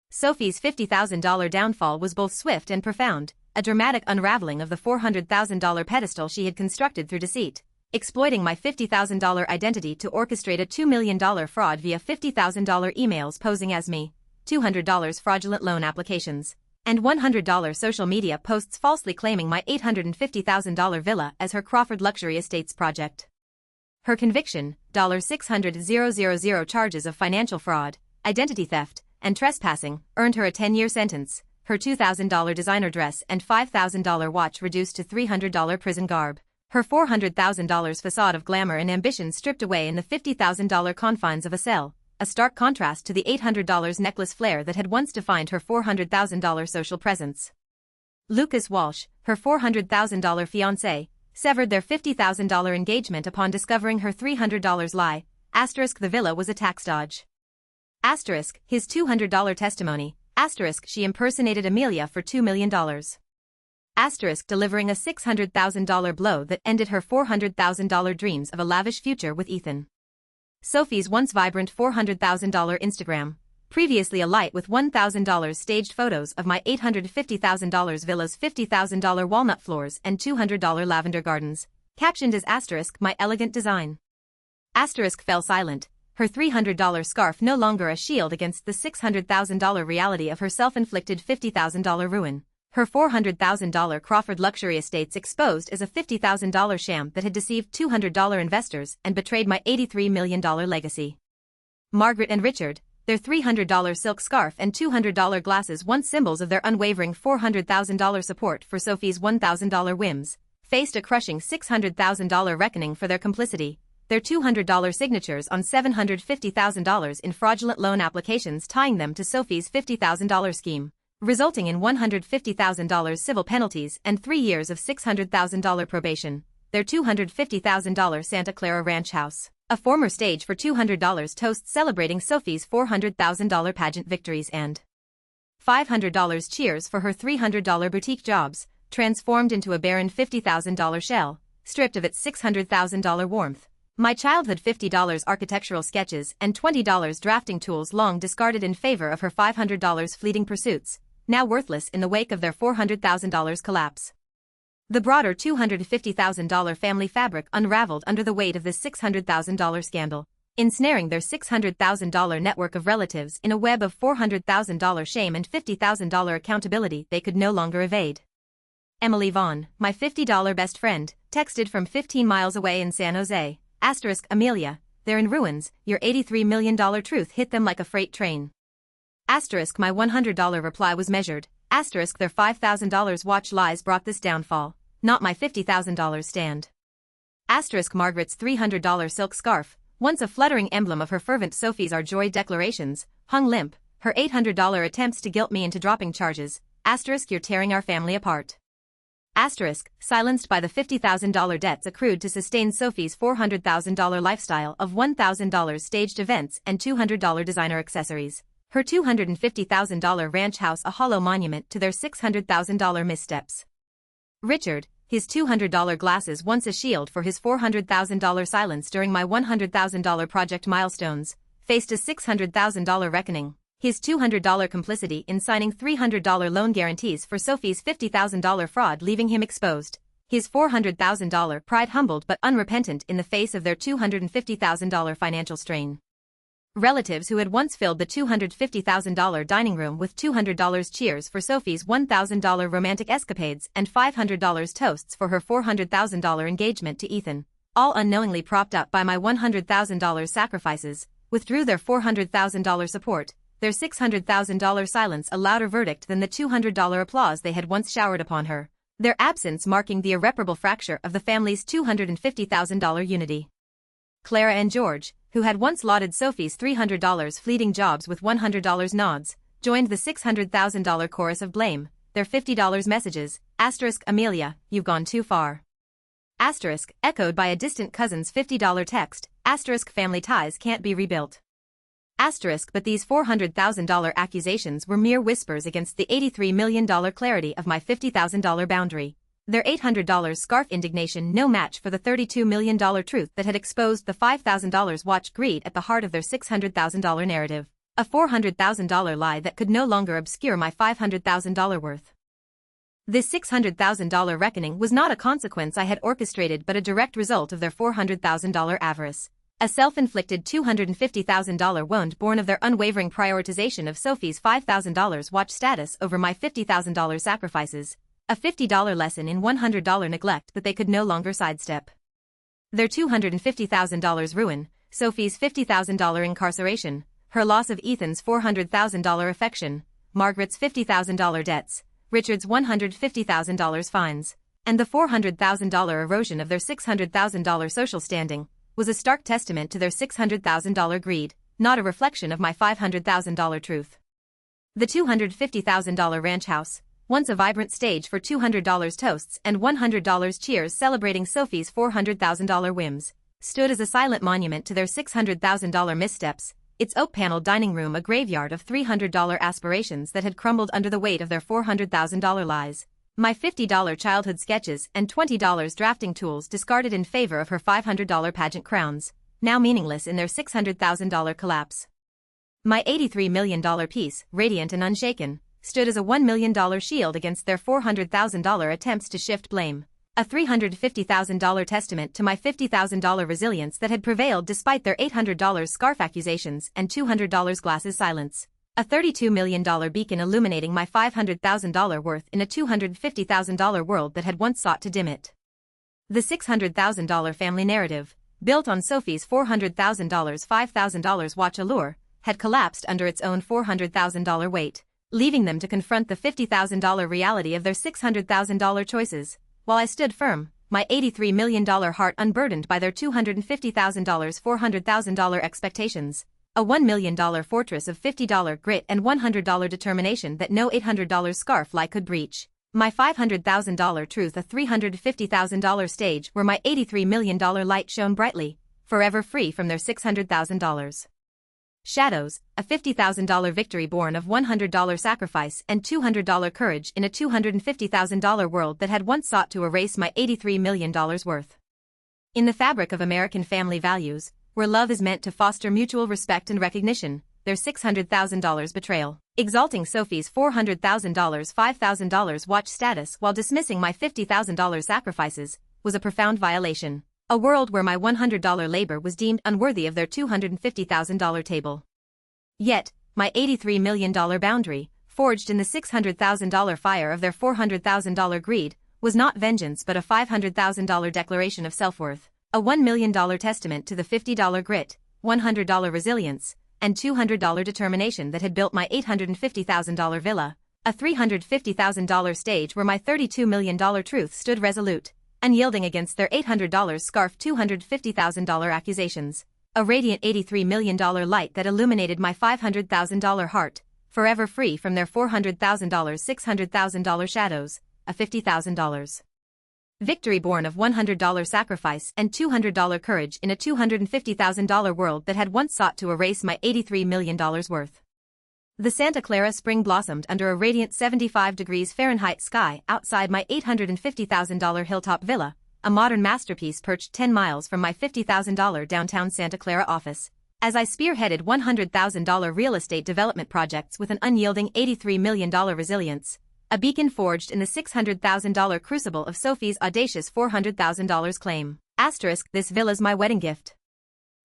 Sophie's $50,000 downfall was both swift and profound, a dramatic unraveling of the $400,000 pedestal she had constructed through deceit, exploiting my $50,000 identity to orchestrate a $2 million fraud via $50,000 emails posing as me, $200 fraudulent loan applications, and $100 social media posts falsely claiming my $850,000 villa as her Crawford Luxury Estates project. Her conviction, $600,000 charges of financial fraud, identity theft, and trespassing, earned her a 10-year sentence, her $2,000 designer dress and $5,000 watch reduced to $300 prison garb, her $400,000 facade of glamour and ambition stripped away in the $50,000 confines of a cell, a stark contrast to the $800 necklace flair that had once defined her $400,000 social presence. Lucas Walsh, her $400,000 fiancé, severed their $50,000 engagement upon discovering her $300 lie, the villa was a tax dodge. His $200 testimony, she impersonated Amelia for $2 million. Delivering a $600,000 blow that ended her $400,000 dreams of a lavish future with Ethan. Sophie's once vibrant $400,000 Instagram, previously alight with $1,000 staged photos of my $850,000 villa's $50,000 walnut floors and $200 lavender gardens, captioned as my elegant design. Fell silent, her $300 scarf no longer a shield against the $600,000 reality of her self-inflicted $50,000 ruin, her $400,000 Crawford Luxury Estates exposed as a $50,000 sham that had deceived $200 investors and betrayed my $83 million legacy. Margaret and Richard, their $300 silk scarf and $200 glasses once symbols of their unwavering $400,000 support for Sophie's $1,000 whims, faced a crushing $600,000 reckoning for their complicity, their $200 signatures on $750,000 in fraudulent loan applications tying them to Sophie's $50,000 scheme, resulting in $150,000 civil penalties and 3 years of $600,000 probation, their $250,000 Santa Clara ranch house, a former stage for $200 toasts celebrating Sophie's $400,000 pageant victories and $500 cheers for her $300 boutique jobs, transformed into a barren $50,000 shell, stripped of its $600,000 warmth, My childhood $50 architectural sketches and $20 drafting tools long discarded in favor of her $500 fleeting pursuits, now worthless in the wake of their $400,000 collapse. The broader $250,000 family fabric unraveled under the weight of this $600,000 scandal, ensnaring their $600,000 network of relatives in a web of $400,000 shame and $50,000 accountability they could no longer evade. Emily Vaughn, my $50 best friend, texted from 15 miles away in San Jose. Amelia, they're in ruins, your $83 million truth hit them like a freight train. My $100 reply was measured. Their $5,000 watch lies brought this downfall, not my $50,000 stand. Margaret's $300 silk scarf, once a fluttering emblem of her fervent Sophie's our joy declarations, hung limp, her $800 attempts to guilt me into dropping charges. You're tearing our family apart. Silenced by the $50,000 debts accrued to sustain Sophie's $400,000 lifestyle of $1,000 staged events and $200 designer accessories. Her $250,000 ranch house a hollow monument to their $600,000 missteps. Richard, his $200 glasses once a shield for his $400,000 silence during my $100,000 project milestones, faced a $600,000 reckoning. His $200 complicity in signing $300 loan guarantees for Sophie's $50,000 fraud leaving him exposed. His $400,000 pride humbled but unrepentant in the face of their $250,000 financial strain. Relatives who had once filled the $250,000 dining room with $200 cheers for Sophie's $1,000 romantic escapades and $500 toasts for her $400,000 engagement to Ethan, all unknowingly propped up by my $100,000 sacrifices, withdrew their $400,000 support, their $600,000 silence a louder verdict than the $200 applause they had once showered upon her, their absence marking the irreparable fracture of the family's $250,000 unity. Clara and George, who had once lauded Sophie's $300 fleeting jobs with $100 nods, joined the $600,000 chorus of blame, their $50 messages, Amelia, you've gone too far. Echoed by a distant cousin's $50 text, family ties can't be rebuilt. But these $400,000 accusations were mere whispers against the $83 million clarity of my $50,000 boundary. Their $800 scarf indignation no match for the $32 million truth that had exposed the $5,000 watch greed at the heart of their $600,000 narrative. A $400,000 lie that could no longer obscure my $500,000 worth. This $600,000 reckoning was not a consequence I had orchestrated but a direct result of their $400,000 avarice. A self-inflicted $250,000 wound born of their unwavering prioritization of Sophie's $5,000 watch status over my $50,000 sacrifices. A $50 lesson in $100 neglect that they could no longer sidestep. Their $250,000 ruin, Sophie's $50,000 incarceration, her loss of Ethan's $400,000 affection, Margaret's $50,000 debts, Richard's $150,000 fines, and the $400,000 erosion of their $600,000 social standing, was a stark testament to their $600,000 greed, not a reflection of my $500,000 truth. The $250,000 ranch house, once a vibrant stage for $200 toasts and $100 cheers celebrating Sophie's $400,000 whims, stood as a silent monument to their $600,000 missteps, its oak-paneled dining room a graveyard of $300 aspirations that had crumbled under the weight of their $400,000 lies. My $50 childhood sketches and $20 drafting tools discarded in favor of her $500 pageant crowns, now meaningless in their $600,000 collapse. My $83 million piece, radiant and unshaken, stood as a $1 million shield against their $400,000 attempts to shift blame, a $350,000 testament to my $50,000 resilience that had prevailed despite their $800 scarf accusations and $200 glasses silence, a $32 million beacon illuminating my $500,000 worth in a $250,000 world that had once sought to dim it. The $600,000 family narrative, built on Sophie's $400,000 $5,000 watch allure, had collapsed under its own $400,000 weight, leaving them to confront the $50,000 reality of their $600,000 choices, while I stood firm, my $83 million heart unburdened by their $250,000 $400,000 expectations, a $1 million fortress of $50 grit and $100 determination that no $800 scarf lie could breach. My $500,000 truth a $350,000 stage where my $83 million light shone brightly, forever free from their $600,000. Shadows, a $50,000 victory born of $100 sacrifice and $200 courage in a $250,000 world that had once sought to erase my $83 million worth. In the fabric of American family values, where love is meant to foster mutual respect and recognition, their $600,000 betrayal. Exalting Sophie's $400,000 $5,000 watch status while dismissing my $50,000 sacrifices was a profound violation. A world where my $100 labor was deemed unworthy of their $250,000 table. Yet, my $83 million boundary, forged in the $600,000 fire of their $400,000 greed, was not vengeance but a $500,000 declaration of self-worth, a $1 million testament to the $50 grit, $100 resilience, and $200 determination that had built my $850,000 villa, a $350,000 stage where my $32 million truth stood resolute, unyielding against their $800 scarf $250,000 accusations, a radiant $83 million light that illuminated my $500,000 heart, forever free from their $400,000 $600,000 shadows, a $50,000 victory born of $100 sacrifice and $200 courage in a $250,000 world that had once sought to erase my $83 million worth. The Santa Clara spring blossomed under a radiant 75 degrees Fahrenheit sky outside my $850,000 hilltop villa, a modern masterpiece perched 10 miles from my $50,000 downtown Santa Clara office, as I spearheaded $100,000 real estate development projects with an unyielding $83 million resilience, a beacon forged in the $600,000 crucible of Sophie's audacious $400,000 claim. Asterisk, this villa's my wedding gift.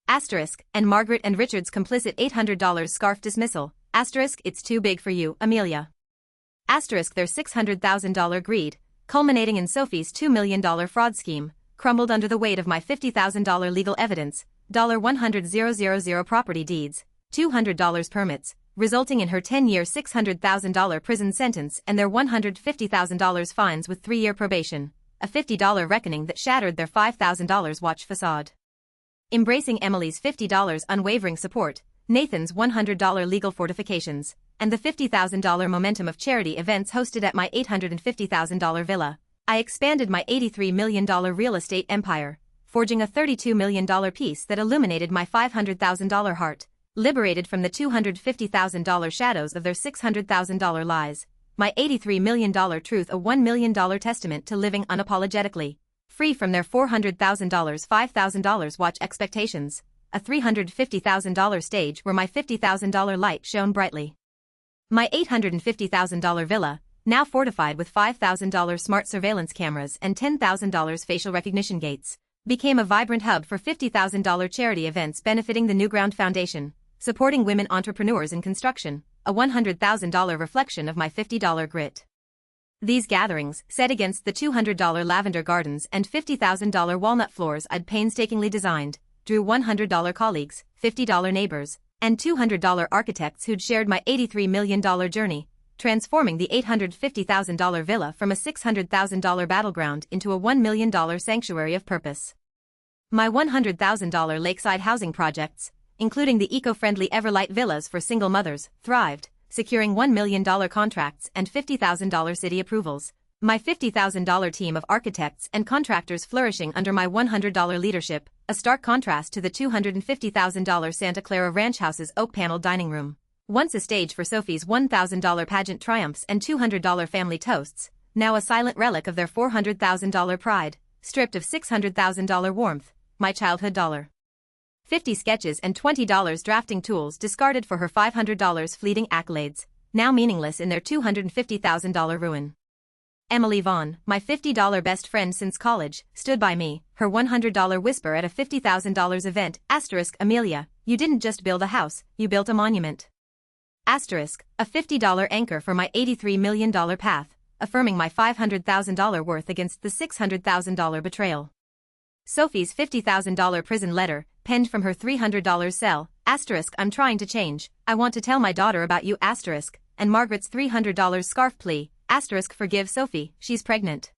Asterisk, and Margaret and Richard's complicit $800 scarf dismissal. Asterisk, it's too big for you, Amelia. Asterisk, their $600,000 greed, culminating in Sophie's $2 million fraud scheme, crumbled under the weight of my $50,000 legal evidence, $100,000 property deeds, $200 permits, resulting in her 10-year $600,000 prison sentence and their $150,000 fines with 3-year probation, a $50 reckoning that shattered their $5,000 watch façade. Embracing Emily's $50 unwavering support, Nathan's $100 legal fortifications, and the $50,000 momentum of charity events hosted at my $850,000 villa, I expanded my $83 million real estate empire, forging a $32 million piece that illuminated my $500,000 heart, liberated from the $250,000 shadows of their $600,000 lies, my $83 million truth a $1 million testament to living unapologetically, free from their $400,000 $5,000 watch expectations, a $350,000 stage where my $50,000 light shone brightly. My $850,000 villa, now fortified with $5,000 smart surveillance cameras and $10,000 facial recognition gates, became a vibrant hub for $50,000 charity events benefiting the Newground Foundation, supporting women entrepreneurs in construction, a $100,000 reflection of my $50 grit. These gatherings, set against the $200 lavender gardens and $50,000 walnut floors I'd painstakingly designed, drew $100 colleagues, $50 neighbors, and $200 architects who'd shared my $83 million journey, transforming the $850,000 villa from a $600,000 battleground into a $1 million sanctuary of purpose. My $100,000 lakeside housing projects, including the eco-friendly Everlight villas for single mothers, thrived, securing $1 million contracts and $50,000 city approvals. My $50,000 team of architects and contractors flourishing under my $100 leadership, a stark contrast to the $250,000 Santa Clara Ranch House's oak-paneled dining room. Once a stage for Sophie's $1,000 pageant triumphs and $200 family toasts, now a silent relic of their $400,000 pride, stripped of $600,000 warmth, my childhood dollar. 50 sketches and $20 drafting tools discarded for her $500 fleeting accolades, now meaningless in their $250,000 ruin. Emily Vaughn, my $50 best friend since college, stood by me, her $100 whisper at a $50,000 event. Asterisk, Amelia, you didn't just build a house, you built a monument. Asterisk, a $50 anchor for my $83 million path, affirming my $500,000 worth against the $600,000 betrayal. Sophie's $50,000 prison letter, penned from her $300 cell. Asterisk, I'm trying to change, I want to tell my daughter about you. Asterisk, and Margaret's $300 scarf plea. Asterisk, forgive Sophie, she's pregnant.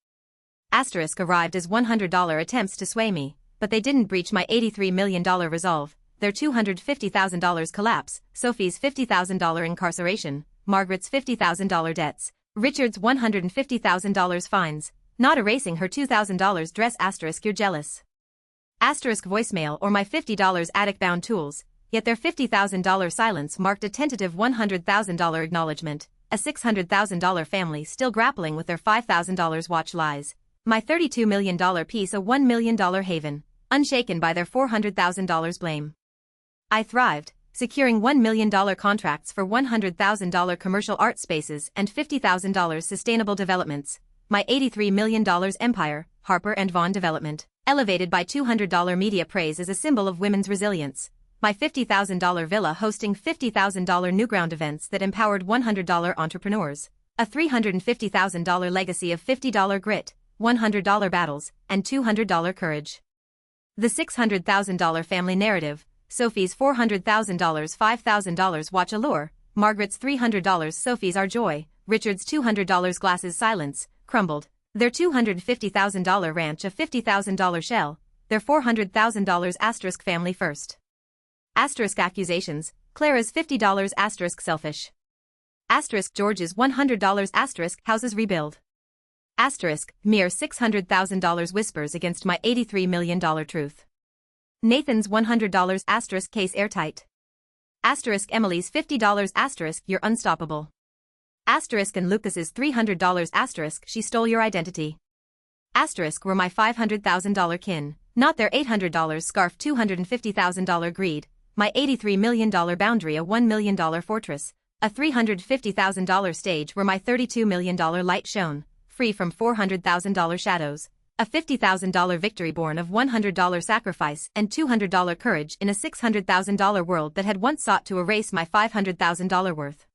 Asterisk, arrived as $100 attempts to sway me, but they didn't breach my $83 million resolve, their $250,000 collapse, Sophie's $50,000 incarceration, Margaret's $50,000 debts, Richard's $150,000 fines, not erasing her $2,000 dress. Asterisk, you're jealous. Asterisk, voicemail or my $50 attic-bound tools, yet their $50,000 silence marked a tentative $100,000 acknowledgement, a $600,000 family still grappling with their $5,000 watch lies, my $32 million piece a $1 million haven, unshaken by their $400,000 blame. I thrived, securing $1 million contracts for $100,000 commercial art spaces and $50,000 sustainable developments. My $83 million empire, Harper & Vaughn Development, elevated by $200 media praise as a symbol of women's resilience. My $50,000 villa hosting $50,000 Newground events that empowered $100 entrepreneurs. A $350,000 legacy of $50 grit, $100 battles, and $200 courage. The $600,000 family narrative, Sophie's $400,000 $5,000 watch allure, Margaret's $300 Sophie's our joy, Richard's $200 glasses silence, crumbled. Their $250,000 ranch a $50,000 shell, their $400,000 asterisk family first. Asterisk accusations, Clara's $50 asterisk selfish. Asterisk George's $100 asterisk houses rebuild. Asterisk mere $600,000 whispers against my $83 million truth. Nathan's $100 asterisk case airtight. Asterisk Emily's $50 asterisk you're unstoppable. Asterisk and Lucas's $300 asterisk she stole your identity. Asterisk were my $500,000 kin, not their $800 scarf $250,000 greed, my $83 million boundary a $1 million fortress, a $350,000 stage where my $32 million light shone, free from $400,000 shadows. A $50,000 victory born of $100 sacrifice and $200 courage in a $600,000 world that had once sought to erase my $500,000 worth.